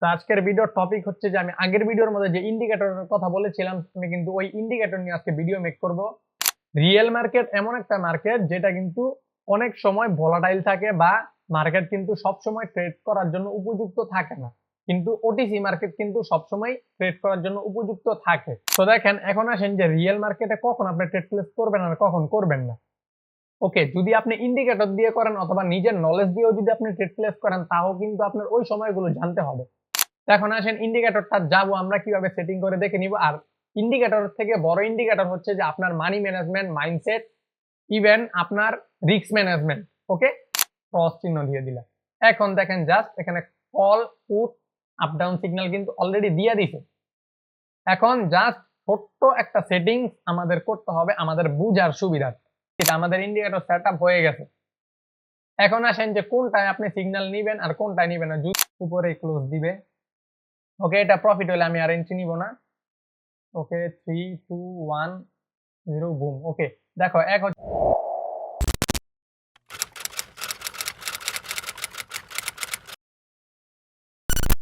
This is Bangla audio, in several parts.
তো আজকের ভিডিওর টপিক হচ্ছে যে আমি আগের ভিডিওর মধ্যে যে ইন্ডিকেটরের কথা বলেছিলাম আমি কিন্তু ওই ইন্ডিকেটর নিয়ে আজকে ভিডিও মেক করব। রিয়েল মার্কেট এমন একটা মার্কেট যেটা কিন্তু অনেক সময় ভোলাটাইল থাকে বা মার্কেট কিন্তু সব সময় ট্রেড করার জন্য উপযুক্ত থাকে না, কিন্তু ওটিসি মার্কেট কিন্তু সব সময় ট্রেড করার জন্য উপযুক্ত থাকে। তো দেখেন এখন আসেন যে রিয়েল মার্কেটে কখন আপনি ট্রেড প্লেস করবেন আর কখন করবেন না। ওকে, যদি আপনি ইন্ডিকেটর দিয়ে করেন অথবা নিজের নলেজ দিয়েও যদি আপনি ট্রেড প্লেস করেন তাও কিন্তু আপনার ওই সময়গুলো জানতে হবে। এখন আসেন ইন্ডিকেটরটা যাবো আমরা কিভাবে সেটিং করে দেখে নিব। আর ইন্ডিকেটর থেকে বড় ইন্ডিকেটর হচ্ছে যে আপনার মানি ম্যানেজমেন্ট, মাইন্ডসেট, ইভেন আপনার রিস্ক ম্যানেজমেন্ট। ওকে, ক্রস চিহ্ন দিয়ে দিলাম। এখন দেখেন জাস্ট এখানে call put up down signal কিন্তু অলরেডি দিয়ে দিছে। এখন জাস্ট ছোট্ট একটা সেটিংস আমাদের করতে হবে আমাদের বুঝার সুবিধার্থে। এটা আমাদের ইন্ডিকেটর সেটআপ হয়ে গেছে। এখন আসেন যে কোনটায় আপনি সিগন্যাল নিবেন আর কোনটায় নিবেন না। উপরে ক্লোজ দিবে। ওকে, এটা প্রফিট হলে আমি আর এন্ট্রি নিব না। ওকে, 3 2 1 0 বুম। ওকে, দেখো এক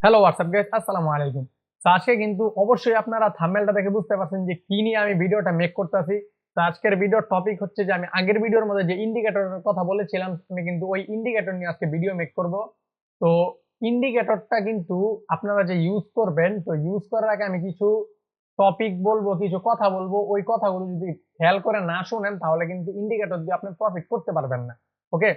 হ্যালো হোয়াটসঅ্যাপ গাইস, আসসালামু আলাইকুম। তো আজকে কিন্তু অবশ্যই আপনারা থাম্বনেলটা দেখে বুঝতে পারছেন যে কি নিয়ে আমি ভিডিওটা মেক করতেছি। তো আজকের ভিডিওর টপিক হচ্ছে যে আমি আগের ভিডিওর মধ্যে যে ইন্ডিকেটরের কথা বলেছিলাম আমি কিন্তু ওই ইন্ডিকেটর নিয়ে আজকে ভিডিও মেক করব। তো ইন্ডিকেটরটা কিন্তু আপনারা যে ইউজ করবেন, তো ইউজ করার আগে আমি কিছু টপিক বলবো, কিছু কথা বলবো। ওই কথাগুলো যদি খেয়াল করে না শুনেন তাহলে কিন্তু ইন্ডিকেটর দিয়ে আপনি প্রফিট করতে পারবেন না। ওকে,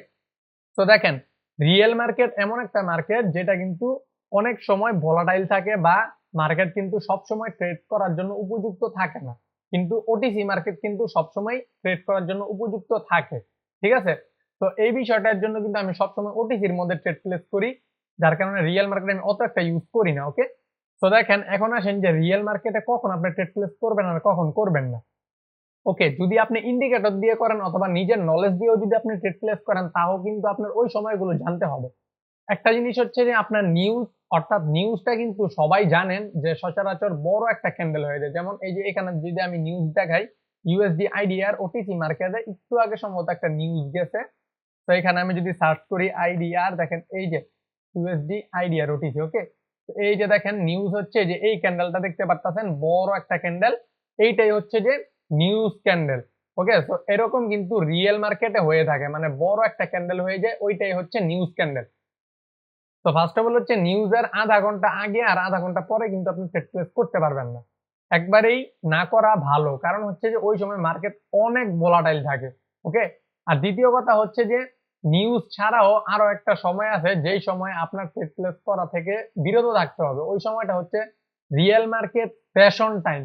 তো দেখেন রিয়েল মার্কেট এমন একটা মার্কেট যেটা কিন্তু অনেক সময় ভোলাটাইল থাকে বা মার্কেট কিন্তু সব সময় ট্রেড করার জন্য উপযুক্ত থাকে না, কিন্তু ওটিসি মার্কেট কিন্তু সব সময় ট্রেড করার জন্য উপযুক্ত থাকে। ঠিক আছে, তো এই বিষয়টার জন্য কিন্তু আমি সবসময় ওটিসির মধ্যে ট্রেড প্লেস করি, যার কারণে রিয়েল মার্কেট আমি অত একটা ইউজ করি না। ওকে, তো দেখেন এখন আসেন যে রিয়েল মার্কেটে কখন আপনি ট্রেড প্লেস করবেন আর কখন করবেন না। ওকে, যদি আপনি ইন্ডিকেটর দিয়ে করেন অথবা নিজের নলেজ দিয়েও যদি আপনি ট্রেড প্লেস করেন তাও কিন্তু আপনার ওই সময়গুলো জানতে হবে। একটা জিনিস হচ্ছে যে আপনার নিউজ, অর্থাৎ নিউজটা কিন্তু সবাই জানেন যে সচরাচর বড় একটা ক্যান্ডেল হয়ে যায়। যেমন এই যে এখানে যদি আমি নিউজ দেখাই, ইউএসডি আইডিআর ওটিসি মার্কেটে একটু আগে সম্ভবত একটা নিউজ গেছে। তো এখানে আমি যদি সার্চ করি আইডিআর, দেখেন এই যে ইউএসডি আইডিআর ওটিসি। ওকে, তো এই যে দেখেন নিউজ হচ্ছে যে এই ক্যান্ডেলটা দেখতে পাচ্ছেন, বড় একটা ক্যান্ডেল, এইটাই হচ্ছে যে নিউজ ক্যান্ডেল। ওকে, তো এরকম কিন্তু রিয়েল মার্কেটে হয়ে থাকে, মানে বড় একটা ক্যান্ডেল হয়ে যায়, ওইটাই হচ্ছে নিউজ ক্যান্ডেল। তো ফার্স্ট অফ অল হচ্ছে নিউজের আধা ঘন্টা আগে আর আধা ঘন্টা পরে কিন্তু আপনি ট্রেড প্লেস করতে পারবেন না। একবারেই না করা ভালো, কারণ হচ্ছে যে ওই সময় মার্কেট অনেক ভোলাটাইল থাকে। ওকে, আর দ্বিতীয় কথা হচ্ছে যে নিউজ ছাড়াও আরো একটা সময় আছে যেই সময় আপনার ট্রেড প্লেস করা থেকে বিরত থাকতে হবে। ওই সময়টা হচ্ছে রিয়েল মার্কেট সেশন টাইম।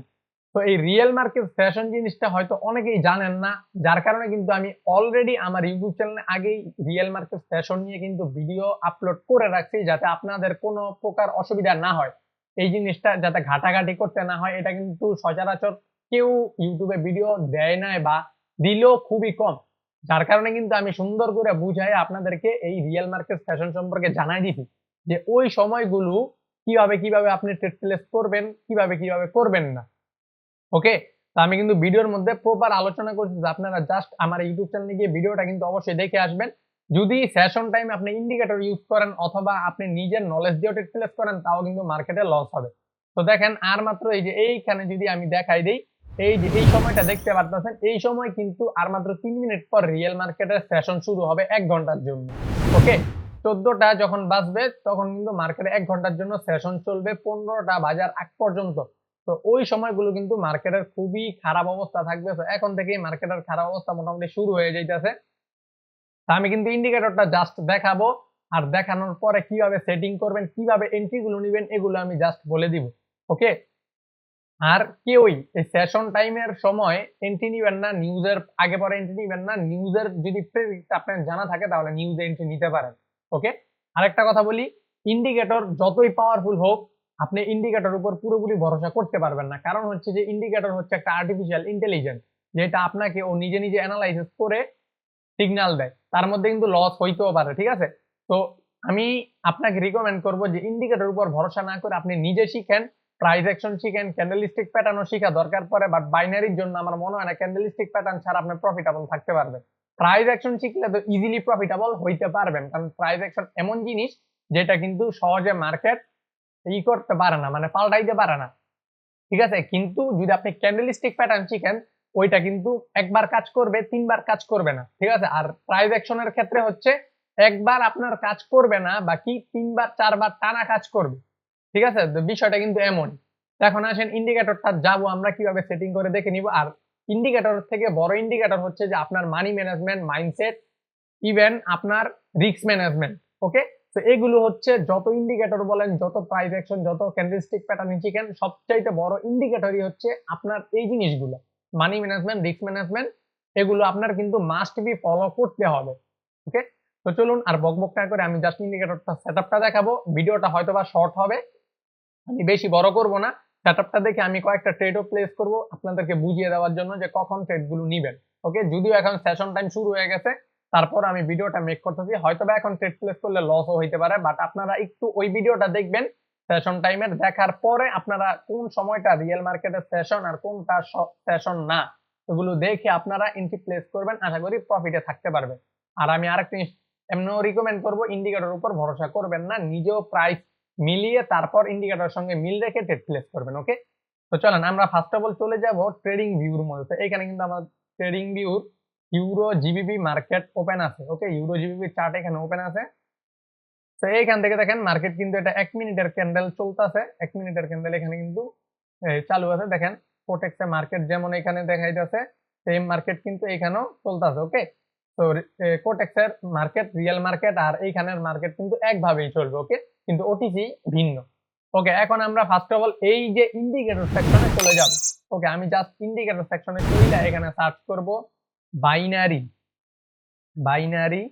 তো এই রিয়েল মার্কেট সেশন জিনিসটা হয়তো অনেকেই জানেন না, যার কারণে কিন্তু আমি অলরেডি আমার ইউটিউব চ্যানেলে আগেই রিয়েল মার্কেট সেশন নিয়ে কিন্তু ভিডিও আপলোড করে রাখছি, যাতে আপনাদের কোনো প্রকার অসুবিধা না হয়। এই জিনিসটা যাতে ঘাটাঘাটি করতে না হয়, এটা কিন্তু সচরাচর কেউ ইউটিউবে ভিডিও দেয় না বা দিলেও খুবই কম, যার কারণে কিন্তু আমি সুন্দর করে বুঝাই আপনাদেরকে এই রিয়েল মার্কেট সেশন সম্পর্কে জানাই দিছি যে ওই সময়গুলো কিভাবে কিভাবে আপনি ট্রেড প্লেস করবেন, কিভাবে কিভাবে করবেন না। ওকে, তো আমি কিন্তু ভিডিওর মধ্যে প্রপার আলোচনা করছি যে আপনারা জাস্ট আমার ইউটিউব চ্যানেলে গিয়ে ভিডিওটা কিন্তু অবশ্যই দেখে আসবেন। যদি সেশন টাইম আপনি ইন্ডিকেটর ইউজ করেন অথবা আপনি নিজের নলেজ দিয়ে ট্রেড প্লেস করেন তাও কিন্তু মার্কেটে লস হবে। তো দেখেন আর মাত্র এই যে এইখানে যদি আমি দেখাই দেই, এই যে এই সময়টা দেখতে পারতেছেন, এই সময় কিন্তু আর মাত্র 3 মিনিট পর রিয়েল মার্কেটের সেশন শুরু হবে 1 ঘন্টার জন্য। ওকে, 14টা যখন বাজবে তখন কিন্তু মার্কেটে 1 ঘন্টার জন্য সেশন চলবে 15টা বাজার আগ পর্যন্ত। তো ওই সময়গুলো কিন্তু মার্কেটের খুবই খারাপ অবস্থা থাকবে। তো এখন থেকেই মার্কেটের খারাপ অবস্থা মোটামুটি শুরু হয়ে যাইতেছে। তা আমি কিন্তু ইন্ডিকেটরটা জাস্ট দেখাবো, আর দেখানোর পরে কিভাবে সেটিং করবেন, কিভাবে এন্ট্রি গুলো নিবেন এগুলো আমি জাস্ট বলে দিব। ওকে, আর কেউই এই সেশন টাইমের সময় এন্ট্রি নিবেন না, নিউজের আগে পরে এন্ট্রি নিবেন না। নিউজের যদি প্রেডিক্ট আপনার জানা থাকে তাহলে নিউজে এন্ট্রি নিতে পারেন। ওকে, আরেকটা কথা বলি, ইন্ডিকেটর যতই পাওয়ারফুল হোক আপনি ইন্ডিকেটর উপর পুরোপুরি ভরসা করতে পারবেন না, কারণ হচ্ছে যে ইন্ডিকেটর হচ্ছে একটা আর্টিফিশিয়াল ইন্টেলিজেন্স, যেটা আপনাকে ও নিজে নিজে অ্যানালাইসিস করে সিগন্যাল দেয়। তার মধ্যে কিন্তু লস হইতেও পারে। ঠিক আছে, তো আমি আপনাকে রিকমেন্ড করব যে ইন্ডিকেটর উপর ভরসা না করে আপনি নিজে শিখেন, প্রাইস অ্যাকশন শিখেন, ক্যান্ডেলস্টিক প্যাটার্নও শিখা দরকার পড়ে, বাট বাইনারির জন্য আমার মনে হয় না ক্যান্ডেলস্টিক প্যাটার্ন ছাড়া আপনি প্রফিটেবল থাকতে পারবেন। প্রাইস অ্যাকশন শিখলে তো ইজিলি প্রফিটেবল হইতে পারবেন, কারণ প্রাইস অ্যাকশন এমন জিনিস যেটা কিন্তু সহজে মার্কেট করতে পারে না, মানে পাল্টাইতে পারে না, ঠিক আছে। কিন্তু যদি আপনি ক্যান্ডেলস্টিক প্যাটার্ন শিখেন, ওইটা কিন্তু একবার কাজ করবে, 3 বার কাজ করবে না, ঠিক আছে। আর প্রাইস অ্যাকশনের ক্ষেত্রে হচ্ছে একবার আপনার কাজ করবে না, বাকি 3 বার 4 বার টানা কাজ করবে, ঠিক আছে। তো বিষয়টা কিন্তু এমন। এখন আসেন ইন্ডিকেটরটা যাবো আমরা কিভাবে সেটিং করে দেখে নিব। আর ইন্ডিকেটর থেকে বড় ইন্ডিকেটর হচ্ছে যে আপনার মানি ম্যানেজমেন্ট, মাইন্ডসেট, ইভেন আপনার রিস্ক ম্যানেজমেন্ট। ওকে, তো এগুলো হচ্ছে যত ইন্ডিকেটর বলেন, যত প্রাইস অ্যাকশন, যত ক্যান্ডেলস্টিক প্যাটার্ন শিখেন, সবচাইতে বড় ইন্ডিকেটরই হচ্ছে আপনার এই জিনিসগুলো, মানি ম্যানেজমেন্ট, রিস্ক ম্যানেজমেন্ট। এগুলো আপনার কিন্তু মাস্ট বি ফলো করতে হবে। ওকে, তো চলুন আর বকবক না করে আমি জাস্ট ইন্ডিকেটরটা সেটআপটা দেখাবো। ভিডিওটা হয়তোবা শর্ট হবে, আমি বেশি বড় করব না। সেটআপটা দেখে আমি কয়েকটা ট্রেডও প্লেস করব আপনাদেরকে বুঝিয়ে দেওয়ার জন্য যে কখন ট্রেডগুলো নিবেন। ওকে, যদিও এখন সেশন টাইম শুরু হয়ে গেছে, তারপর আমি ভিডিওটা মেক করতেছি। হয়তোবা এখন ট্রেড প্লেস করলে লসও হইতে পারে, বাট আপনারা একটু ওই ভিডিওটা দেখবেন সেশন টাইমের, দেখার পরে আপনারা কোন সময়টা রিয়েল মার্কেটের সেশন আর কোনটা সেশন না, এগুলো দেখে আপনারা এন্ট্রি প্লেস করবেন। আশা করি প্রফিটে থাকতে পারবেন। আর আমি আরেকটা জিনিস এমনও রিকমেন্ড করব, ইন্ডিকেটর উপর ভরসা করবেন না, নিজেও প্রাইস মিলিয়ে তারপর ইন্ডিকেটরের সঙ্গে মিল রেখে ট্রেড প্লেস করবেন। ওকে, তো চলেন আমরা ফার্স্ট অফ অল চলে যাব ট্রেডিং ভিউর মধ্যে। তো এখানে কিন্তু আমার ট্রেডিং ভিউর ইউরো জিবিপি মার্কেট ওপেন আছে। ওকে, ইউরো জিবিপি চার্ট এখানে ওপেন আছে। তো এইখান থেকে দেখেন মার্কেট কিন্তু এটা 1 মিনিটের ক্যান্ডেল চলতেছে, 1 মিনিটের ক্যান্ডেল এখানে কিন্তু চালু আছে। দেখেন কোটেক্সে মার্কেট যেমন এখানে দেখাইতেছে, সেম মার্কেট কিন্তু এখানেও চলতেছে। ওকে, তো কোটেক্সের মার্কেট, রিয়েল মার্কেট আর এইখানের মার্কেট কিন্তু একভাবেই চলবে। ওকে, কিন্তু ওটিসি ভিন্ন। ওকে, এখন আমরা ফার্স্ট অফ অল এই যে ইন্ডিকেটর সেকশনে চলে যাব। ওকে, আমি জাস্ট ইন্ডিকেটর সেকশনে চলে এখানে সার্চ করব বাইনারি। বাইনারি,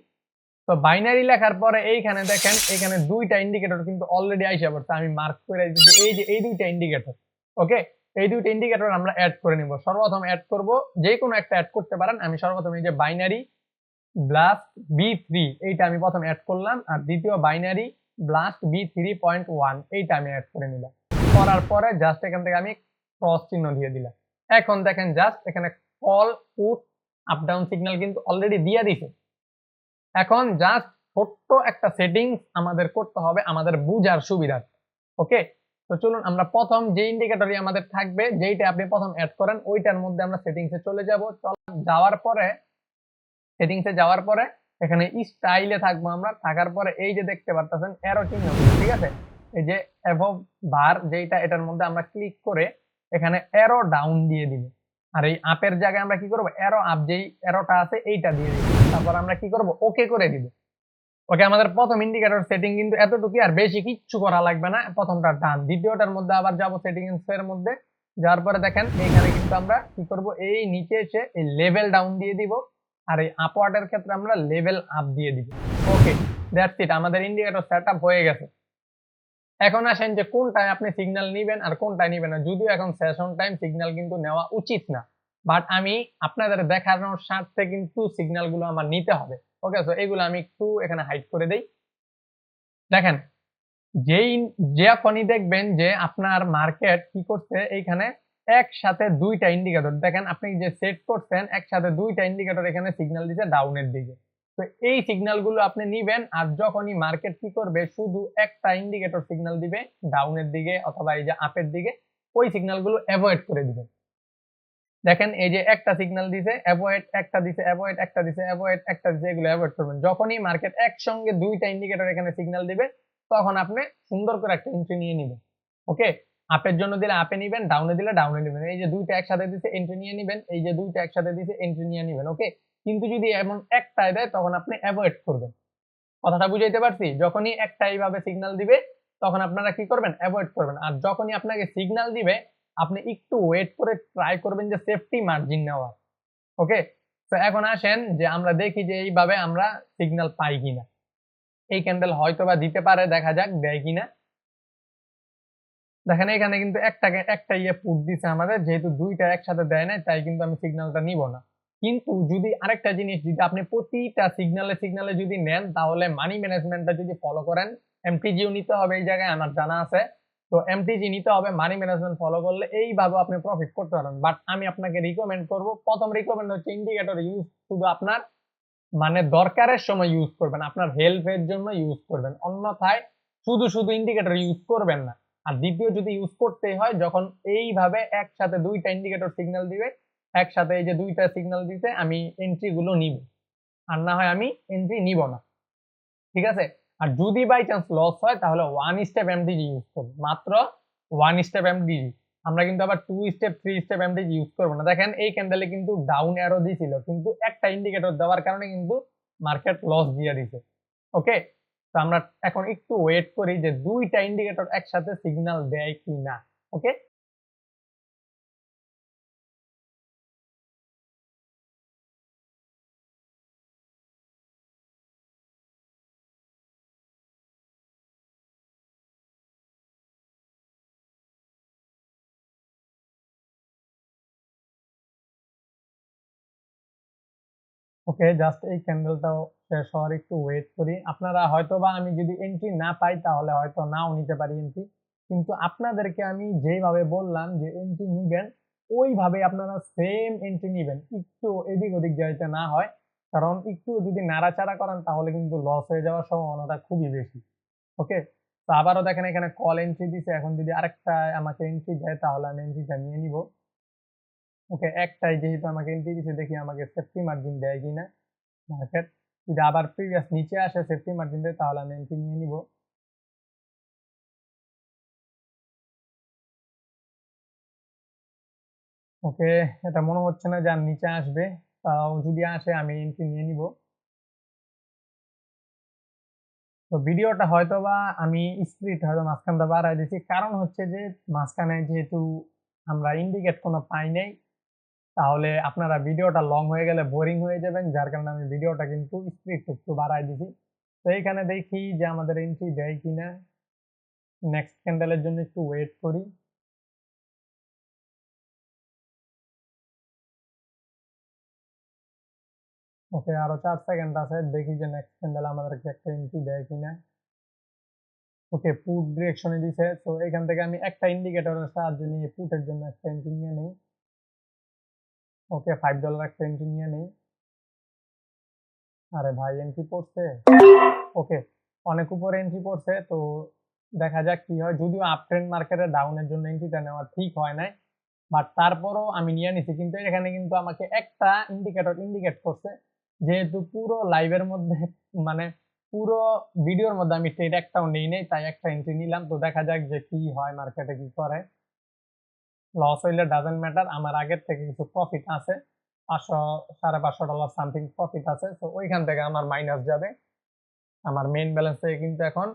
তো বাইনারি লেখার পরে এইখানে দেখেন এখানে দুইটা ইন্ডিকেটর কিন্তু অলরেডি আইসা পড়ছে। আমি মার্ক করে দিচ্ছি এই যে এই দুইটা ইন্ডিকেটর। ওকে, এই দুইটা ইন্ডিকেটর আমরা অ্যাড করে নিব। সর্বপ্রথম অ্যাড করব, যে কোনো একটা অ্যাড করতে পারেন। আমি সর্বপ্রথম এই যে বাইনারি ব্লাস্ট B3 এইটা আমি প্রথম অ্যাড করলাম, আর দ্বিতীয় বাইনারি ব্লাস্ট B3.1 এইটা আমি অ্যাড করে নিলাম। করার পরে জাস্ট এখান থেকে আমি ক্রস চিহ্ন দিয়ে দিলাম। এখন দেখেন জাস্ট এখানে call put up down signal কিন্তু অলরেডি দিয়ে দিছে। এখন জাস্ট ছোট্ট একটা সেটিংস আমাদের করতে হবে আমাদের বুঝার সুবিধার্থে। ওকে, তো চলুন আমরা প্রথম যে ইন্ডিকেটরই আমাদের থাকবে, যেইটা আপনি প্রথম অ্যাড করেন, ওইটার মধ্যে আমরা সেটিংসে চলে যাব। যাওয়ার পরে সেটিংসে যাওয়ার পরে এখানে স্টাইলে থাকবো আমরা। থাকার পরে এই যে দেখতে পারতেছেন অ্যারো চিহ্ন, ঠিক আছে, এই যে অ্যাবভ বার যেটা, এটার মধ্যে আমরা ক্লিক করে এখানে অ্যারো ডাউন দিয়ে দিব। আর এই আপের জায়গায় আমরা কি করব, অ্যারো আপ যেই অ্যারোটা আছে এইটা দিয়ে দিব। তারপর আমরা কি করব, ওকে করে দিব। ওকে, আমাদের প্রথম ইন্ডিকেটর সেটিং কিন্তু এতটুকু, আর বেশি কিচ্ছু করা লাগবে না। প্রথমটা ডান, দ্বিতীয়টার মধ্যে আবার যাব সেটিংস এর মধ্যে। যাওয়ার পরে দেখেন এইখানে কিন্তু আমরা কি করব, এই নিচে এসে এই লেভেল ডাউন দিয়ে দিব, আর এই আপওয়ার্ডের ক্ষেত্রে আমরা লেভেল আপ দিয়ে দিব। ওকে, দ্যাটস ইট, আমাদের ইন্ডিকেটর সেটআপ হয়ে গেছে। এখন আসেন যে কোনটায় আপনি সিগন্যাল নিবেন আর কোনটায় নিবেন না। যদিও এখন সেশন টাইম, সিগন্যাল কিন্তু নেওয়া উচিত না, বাট আমি আপনাদের দেখানোর স্বার্থে কিন্তু সিগন্যাল গুলো আমার নিতে হবে। ওকে, তো এগুলো আমি একটু এখানে হাইড করে দেই। দেখেন যেই যখনই দেখবেন যে আপনার মার্কেট কি করছে, এইখানে একসাথে দুইটা ইন্ডিকেটর দেখেন, আপনি যে সেট করছেন একসাথে দুইটা ইন্ডিকেটর এখানে সিগন্যাল দিচ্ছে ডাউনের দিকে। তো এই সিগন্যাল গুলো আপনি নিবেন, আর যখনই মার্কেট কি করবে শুধু একটা ইন্ডিকেটর সিগন্যাল দিবে ডাউনের দিকে অথবা এই যে আপের দিকে, ওই সিগন্যাল গুলো অ্যাভয়েড করে দিবেন। দেখেন এই যে একটা সিগন্যাল দিছে অ্যাভয়েড, একটা দিছে অ্যাভয়েড, একটা দিছে অ্যাভয়েড, একটা দিছে, এগুলো অ্যাভয়েড করবেন। যখনই মার্কেট একসঙ্গে দুইটা ইন্ডিকেটর এখানে সিগন্যাল দিবে, তখন আপনি সুন্দর করে একটা এন্ট্রি নিয়ে নেবেন। ওকে, আপের জন্য দিলে আপে নিবেন, ডাউনে দিলে ডাউনে নেবেন। এই যে দুইটা একসাথে দিছে এন্ট্রি নিয়ে নেবেন, এই যে দুইটা একসাথে দিছে এন্ট্রি নিয়ে নেবেন। ওকে, কিন্তু যদি এমন একটাই দেয় তখন আপনি অ্যাভয়েড করবেন। কথাটা বুঝাইতে পারছি? যখনই একটা এইভাবে সিগন্যাল দিবে তখন আপনারা কি করবেন, অ্যাভয়েড করবেন। আর যখনই আপনাকে সিগন্যাল দিবে আপনি একটু ওয়েট করে ট্রাই করবেন যে সেফটি মার্জিন নেওয়া। ওকে, তো এখন আসেন যে আমরা দেখি যে এইভাবে আমরা সিগন্যাল পাই কিনা। এই ক্যান্ডেল হয়তোবা দিতে পারে, দেখা যাক দেয় কিনা। দেখেন এখানে কিন্তু একটা পুট দিছে আমাদের, যেহেতু দুইটা একসাথে দেয় নাই তাই কিন্তু আমি সিগন্যালটা নিব না। কিন্তু যদি আরেকটা জিনিস, যদি আপনি প্রতিটা সিগন্যালে যদি নেন, তাহলে মানি ম্যানেজমেন্টটা যদি ফলো করেন, এমটিজিও নিতে হবে এই জায়গায় আমার জানা আছে। তো এমটিজি নিতে হবে, মানি ম্যানেজমেন্ট ফলো করলে এইভাবে আপনি প্রফিট করতে পারেন। বাট আমি আপনাকে রিকমেন্ড করব, প্রথম রিকমেন্ড হচ্ছে ইন্ডিকেটর ইউজ শুধু আপনার মানে দরকারের সময় ইউজ করবেন, আপনার হেল্পের জন্য ইউজ করবেন। অন্যথায় শুধু শুধু ইন্ডিকেটর ইউজ করবেন না। আর দ্বিতীয় যদি ইউজ করতেই হয় যখন এইভাবে একসাথে দুইটা ইন্ডিকেটর সিগন্যাল দিবে, একসাথে এই যে দুইটা সিগন্যাল দিতে আমি এন্ট্রি গুলো নিব, আর না হয় আমি এন্ট্রি নিব না। ঠিক আছে? আর যদি বাই চান্স লস হয় তাহলে ওয়ান স্টেপ এমডিজি ইউজ করব, মাত্র ওয়ান স্টেপ এমডিজি। আমরা কিন্তু আবার two step three step MDG use করবো না। দেখেন এই ক্যান্ডেলে কিন্তু ডাউন অ্যারো দিছিল, কিন্তু একটা ইন্ডিকেটর দেওয়ার কারণে কিন্তু মার্কেট লস দিয়ে দিছে। ওকে, তো আমরা এখন একটু ওয়েট করি যে দুইটা ইন্ডিকেটর একসাথে সিগন্যাল দেয় কি না। ওকে, ওকে, জাস্ট এই ক্যান্ডেলটাও শেষ হওয়ার একটু ওয়েট করি। আপনারা হয়তোবা আমি যদি এন্ট্রি না পাই তাহলে হয়তো নাও নিতে পারি এন্ট্রি, কিন্তু আপনাদেরকে আমি যেভাবে বললাম যে এন্ট্রি নিবেন ওইভাবে আপনারা সেম এন্ট্রি নিবেন, একটু এদিক ওদিক যাইতে না হয়। কারণ একটু যদি নাড়াচাড়া করেন তাহলে কিন্তু লস হয়ে যাওয়ার সম্ভাবনাটা খুবই বেশি। ওকে, তো আবারও দেখেন এখানে কল এন্ট্রি দিছে, এখন যদি আরেকটা আমাকে এন্ট্রি দেয় তাহলে আমি এন্ট্রিটা নিয়ে নিব। ওকে, একটাই যেহেতু আমাকে এন্ট্রি দিছে, দেখি আমাকে সেফটি মার্জিন দেয় কিনা মার্কেট। যদি আবার প্রিভিয়াস নিচে আসে সেফটি মার্জিন দেয় তাহলে আমি এন্ট্রি নিয়ে নিব। ওকে, এটা মনে হচ্ছে না যে আর নিচে আসবে, তাও যদি আসে আমি এন্ট্রি নিয়ে নিব। তো ভিডিওটা হয়তোবা আমি স্পিড হয়তো মাঝখানটা বাড়াই দিছি, কারণ হচ্ছে যে মাঝখানে যেহেতু আমরা ইন্ডিকেট কোনো পাই নাই, তাহলে আপনারা ভিডিওটা লং হয়ে গেলে বোরিং হয়ে যাবেন, যার কারণে আমি ভিডিওটা কিন্তু স্পিড একটু বাড়াই দিছি। তো এইখানে দেখি যে আমাদের এন্ট্রি দেয় কিনা। নেক্সট ক্যান্ডেলের জন্য একটু ওয়েট করি। ওকে, আরো 4 সেকেন্ড আছে, দেখি যে নেক্সট ক্যান্ডেল আমাদেরকে একটা এন্ট্রি দেয় কিনা। ওকে, পুট ডিরেকশনে দিছে, তো এখান থেকে আমি একটা ইন্ডিকেটরের সাহায্য নিয়ে পুটের জন্য একটা এন্ট্রি নিয়ে নেই। ওকে, $5 একটা এন্ট্রি নিয়ে নেই। আরে ভাই, এন্ট্রি পড়ছে। ওকে, অনেক উপরে এন্ট্রি পড়ছে, তো দেখা যাক কি হয়। যদিও আপ ট্রেন্ড মার্কেটে ডাউনের জন্য এন্ট্রিটা নেওয়া ঠিক হয় নাই, বাট তারপরও আমি নিয়ে নিছি। কিন্তু এখানে কিন্তু আমাকে একটা ইন্ডিকেটর ইন্ডিকেট করছে, যেহেতু পুরো লাইভের মধ্যে মানে পুরো ভিডিওর মধ্যে আমি ট্রেড একটাও নেই নাই, তাই একটা এন্ট্রি নিলাম। তো দেখা যাক যে কি হয়, মার্কেটে কি করে। লস হইলে ডাজেন্ট ম্যাটার, আমার আগের থেকে কিছু প্রফিট আছে, 500 $550 সামথিং প্রফিট আছে, তো ওইখান থেকে আমার মাইনাস যাবে, আমার মেইন ব্যালেন্স থেকে কিন্তু এখন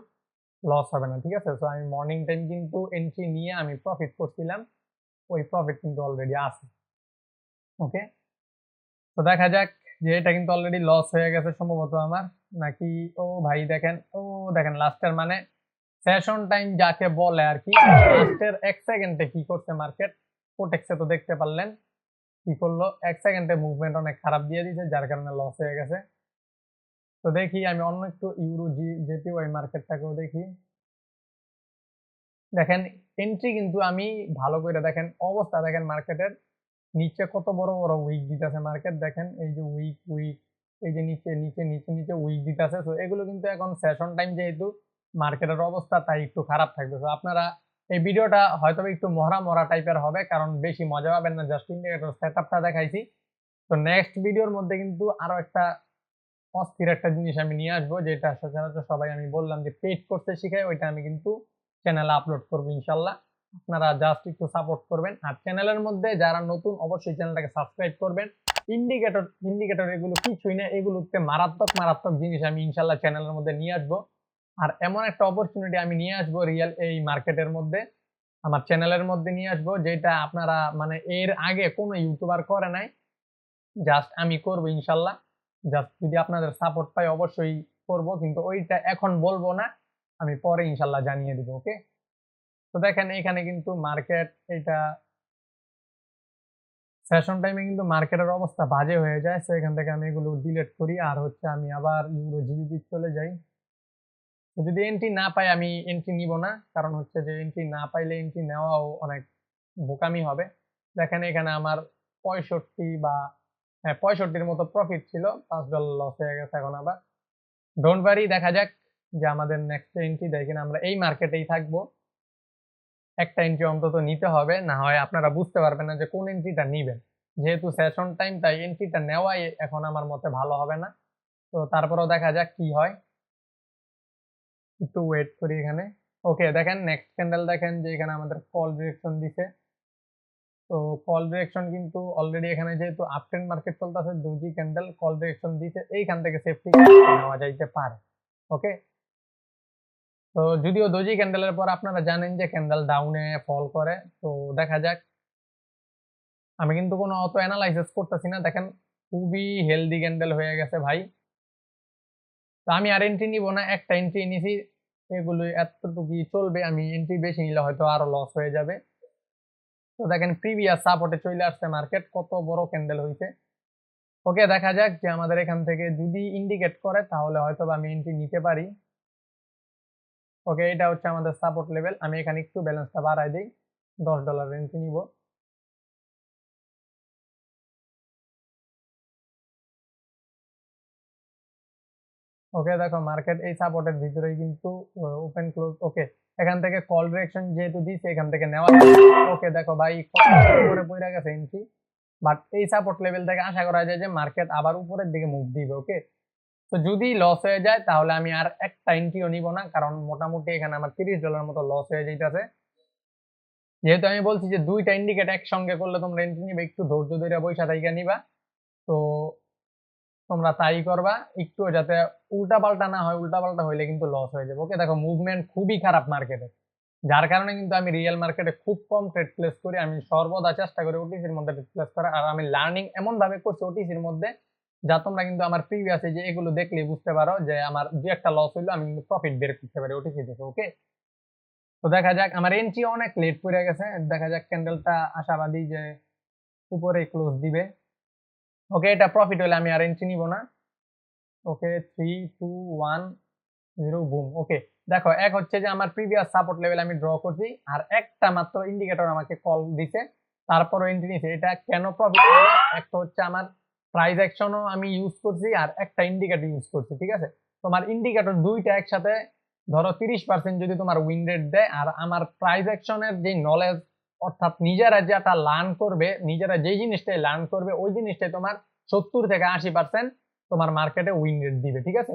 লস হবে না। ঠিক আছে, তো আমি মর্নিং টাইম কিন্তু এন্ট্রি নিয়ে আমি প্রফিট করছিলাম, ওই প্রফিট কিন্তু অলরেডি আছে। ওকে, তো দেখা যাক যে এটা কিন্তু অলরেডি লস হয়ে গেছে সম্ভবত আমার, নাকি। ও ভাই দেখেন, ও দেখেন লাস্টের মানে সেশন টাইম যাকে বলে আর কি, লাস্টের 1 সেকেন্ডে কি করছে মার্কেট, কোটেক্সে তো দেখতে পারলেন কি করলো, 1 সেকেন্ডে মুভমেন্ট অনেক খারাপ দিয়ে দিয়েছে, যার কারণে লস হয়ে গেছে। তো দেখি আমি অন্য একটু ইউরো জেপিওয়াই মার্কেটটাকেও দেখি। দেখেন এন্ট্রি কিন্তু আমি ভালো করে দেখেন অবস্থা, দেখেন মার্কেটের নিচে কত বড় বড় উইক দিতেছে মার্কেট, দেখেন এই যে উইক উইক, এই যে নিচে নিচে নিচে নিচে উইক দিতেছে। তো এগুলো কিন্তু এখন সেশন টাইম যেহেতু মার্কেটের অবস্থা তাই একটু খারাপ থাকবে। তো আপনারা এই ভিডিওটা হয়তো একটু মরা মরা টাইপের হবে, কারণ বেশি মজা পাবেন না, জাস্ট ইন্ডিকেটর সেটআপটা দেখাইছি। তো নেক্সট ভিডিওর মধ্যে কিন্তু আরো একটা অস্থির একটা জিনিস আমি নিয়ে আসবো, যেটা সচরাচর সবাই আমি বললাম যে পেড করতে শিখায়, ওইটা আমি কিন্তু চ্যানেলে আপলোড করবো ইনশাল্লাহ। আপনারা জাস্ট একটু সাপোর্ট করবেন, আর চ্যানেলের মধ্যে যারা নতুন অবশ্যই চ্যানেলটাকে সাবস্ক্রাইব করবেন। ইন্ডিকেটর ইন্ডিকেটর এগুলো কিছুই না, এগুলোতে মারাত্মক মারাত্মক জিনিস আমি ইনশাল্লাহ চ্যানেলের মধ্যে নিয়ে আসবো। আর এমন একটা অপরচুনিটি আমি নিয়ে আসবো রিয়েল এই মার্কেটের মধ্যে, আমার চ্যানেলের মধ্যে নিয়ে আসবো, যেটা আপনারা মানে এর আগে কোনো ইউটিউবার করে নাই, জাস্ট আমি করবো ইনশাল্লাহ। জাস্ট যদি আপনাদের সাপোর্ট পাই অবশ্যই করব, কিন্তু ওইটা এখন বলবো না, আমি পরে ইনশাল্লাহ জানিয়ে দিব। ওকে, তো দেখেন এখানে কিন্তু মার্কেট এটা সেশন টাইমে কিন্তু মার্কেটের অবস্থা বাজে হয়ে যায়। তো এখান থেকে আমি এগুলো ডিলিট করি, আর হচ্ছে আমি আবার ইউরো জিবিপি চলে যাই। তো যদি এন্ট্রি না পাই আমি এন্ট্রি নিব না, কারণ হচ্ছে যে এন্ট্রি না পাইলে এন্ট্রি নেওয়াও অনেক বোকামি হবে। দেখেন এখানে আমার 65 বা হ্যাঁ 65-র মতো প্রফিট ছিল, $5 লস হয়ে গেছে এখন আবার। ডোন্ট ওয়ারি, দেখা যাক যে আমাদের নেক্সট এন্ট্রি দেয় কিনা। আমরা এই মার্কেটেই থাকবো, একটা এন্ট্রি অন্তত নিতে হবে, না হয় আপনারা বুঝতে পারবেন না যে কোন এন্ট্রিটা নিবেন। যেহেতু সেশন টাইম, তাই এন্ট্রিটা নেওয়াই এখন আমার মতে ভালো হবে না। তো তারপরেও দেখা যাক কি হয়, একটু ওয়েট করি এখানে। ওকে, দেখেন নেক্সট ক্যান্ডেল, দেখেন যে এখানে আমাদের কল ডিরেকশন দিছে। তো কল ডিরেকশন কিন্তু অলরেডি এখানে যেহেতু আপ ট্রেন্ড মার্কেট চলতেছে, দুজি ক্যান্ডেল কল ডিরেকশন দিছে, এইখান থেকে সেফটি নেওয়া যাইতে পারে। ওকে, তো যদিও দোজি ক্যান্ডেলের পর আপনারা জানেন যে ক্যান্ডেল ডাউনে ফল করে। তো দেখা যাক, আমি কিন্তু কোনো অত অ্যানালাইসিস করতেছি না। দেখেন খুবই হেলদি ক্যান্ডেল হয়ে গেছে ভাই। তো আমি আর এন্ট্রি নিব না, একটা এন্ট্রি নিছি, এগুলো এতটুকুই চলবে। আমি এন্ট্রি বেশি নিলে হয়তো আরো লস হয়ে যাবে। তো দেখেন প্রিভিয়াস সাপোর্টে চলে আসছে মার্কেট, কত বড় ক্যান্ডেল হইছে। ওকে, দেখা যাক যে আমাদের এখান থেকে যদি ইন্ডিকেট করে তাহলে হয়তো আমি এন্ট্রি নিতে পারি। ওকে, এটা হচ্ছে আমাদের সাপোর্ট লেভেল। আমি এখানে একটু ব্যালেন্সটা বাড়াই দিই, $10 এন্ট্রি নিব। ওকে, দেখো মার্কেট এই সাপোর্টের ভিতরেই কিন্তু ওপেন ক্লোজ। ওকে, এখান থেকে কল ডিরেকশন যেহেতু দিছে, এখান থেকে নেওয়া। ওকে, দেখো ভাই কত উপরে পড়ে গেছে এন্ট্রি, বাট এই সাপোর্ট লেভেল থেকে আশা করা যায় যে মার্কেট আবার উপরের দিকে মুভ দিবে। ওকে, তো যদি লস হয়ে যায় তাহলে আমি আর একটা এন্ট্রিও নিব না, কারণ মোটামুটি এখানে আমার $30 মতো লস হয়ে যাইতেছে। যেহেতু আমি বলছি যে দুইটা ইন্ডিকেট একসঙ্গে করলে তোমরা এন্ট্রি নিবে, একটু ধৈর্য ধরে বৈশা থাইকা নিবা। তো তোমরা তাই করবা, একটু যাতে উল্টা পাল্টা না হয়, উল্টা পাল্টা হইলে কিন্তু লস হয়ে যাবে। ওকে, দেখো মুভমেন্ট খুবই খারাপ মার্কেটে, যার কারণে কিন্তু আমি রিয়েল মার্কেটে খুব কম ট্রেড প্লেস করি। আমি সর্বদা চেষ্টা করি ওটিসির মধ্যে ট্রেড প্লেস করার, আর আমি লার্নিং এমন ভাবে করছি ওটিসির মধ্যে, যা তোমরা কিন্তু আমার প্রিভিয়াসে যে এগুলো দেখলে বুঝতে পারো যে আমার যে একটা লস হইলো আমি কিন্তু প্রফিট বের করতে পারি ওটিসি দেখে। ওকে, তো দেখা যাক, আমার এন্ট্রি অনেক লেট পড়ে গেছে। দেখা যাক ক্যান্ডেলটা আশাবাদী যে উপরে ক্লোজ দিবে। ওকে, এটা প্রফিট হলে আমি আর এন্ট্রি নিব না। ওকে, 3 2 1 0 বুম। ওকে, দেখো এক হচ্ছে যে আমার প্রিভিয়াস সাপোর্ট লেভেল আমি ড্র করছি, আর একটা মাত্র ইন্ডিকেটর আমাকে কল দিছে, তারপরও এন্ট্রি নিছে। এটা কেন প্রফিট হলো, একটা হচ্ছে আমার প্রাইস অ্যাকশনও আমি ইউজ করছি, আর একটা ইন্ডিকেটর ইউজ করছি। ঠিক আছে, তোমার ইন্ডিকেটর দুইটা একসাথে ধরো 30% যদি তোমার উইন রেট দেয়, আর আমার প্রাইস অ্যাকশনের যে নলেজ, অর্থাৎ নিজেরা যেটা লার্ন করবে, নিজেরা যেই জিনিসটাই লার্ন করবে, ওই জিনিসটাই তোমার 70 থেকে 80% তোমার মার্কেটে উইন রেট দিবে। ঠিক আছে,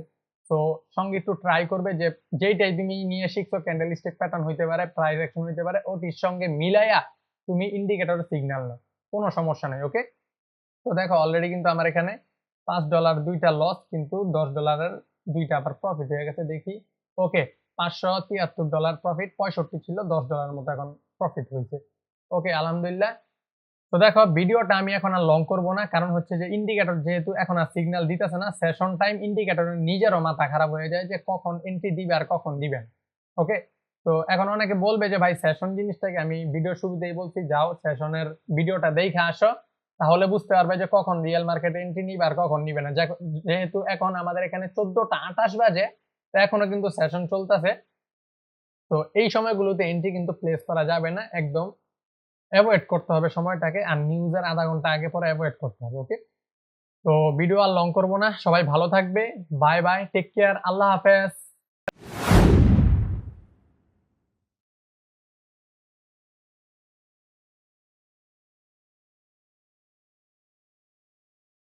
তো সঙ্গে একটু ট্রাই করবে যে যেইটাই তুমি নিয়ে শিখছো, ক্যান্ডেল স্টিক প্যাটার্ন হইতে পারে, প্রাইস অ্যাকশন হইতে পারে, ওটির সঙ্গে মিলাইয়া তুমি ইন্ডিকেটরের সিগন্যাল নাও, কোনো সমস্যা নাই। ওকে, তো দেখো অলরেডি কিন্তু আমার এখানে $5 দুইটা লস, কিন্তু $10 দুইটা আবার প্রফিট হয়ে গেছে। দেখি, ওকে, $573 প্রফিট, 65 ছিল, $10 মতো এখন প্রফিট হয়েছে। ওকে, আলহামদুলিল্লাহ। তো দেখো ভিডিওটা আমি এখন আর লং করব না, কারণ হচ্ছে যে ইন্ডিকেটর যেহেতু এখন আর সিগন্যাল দিতেছে না, সেশন টাইম ইন্ডিকেটরের নিজেরও মাথা খারাপ হয়ে যায় যে কখন এন্ট্রি দিবে আর কখন দিবে না। ওকে, তো এখন অনেকে বলবে যে ভাই সেশন জিনিসটাকে, আমি ভিডিও শুরুতেই বলছি যাও সেশনের ভিডিওটা দেখে আসো, তাহলে বুঝতে পারবে যে কখন রিয়েল মার্কেটে এন্ট্রি নিবে আর কখন নিবে না। যেহেতু এখন আমাদের এখানে 14টা 28 বাজে, তো এখনো কিন্তু সেশন চলতেছে। তো এই সময়গুলোতে এন্ট্রি কিন্তু প্লেস করা যাবে না, একদম এভয়েড করতে হবে সময়টাকে, আর নিউজের আধা ঘন্টা আগে পরে এভয়েড করতে হবে। ওকে, তো ভিডিও আর লং করবো না, সবাই ভালো থাকবে, বাই বাই, টেক কেয়ার, আল্লাহ হাফেজ।